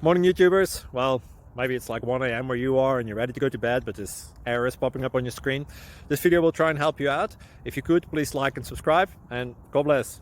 Morning YouTubers. Well, maybe it's like 1 a.m. where you are and you're ready to go to bed, but this error is popping up on your screen. This video will try and help you out. If you could, please like and subscribe, and God bless.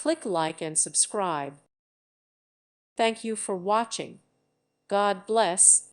Click like and subscribe. Thank you for watching. God bless.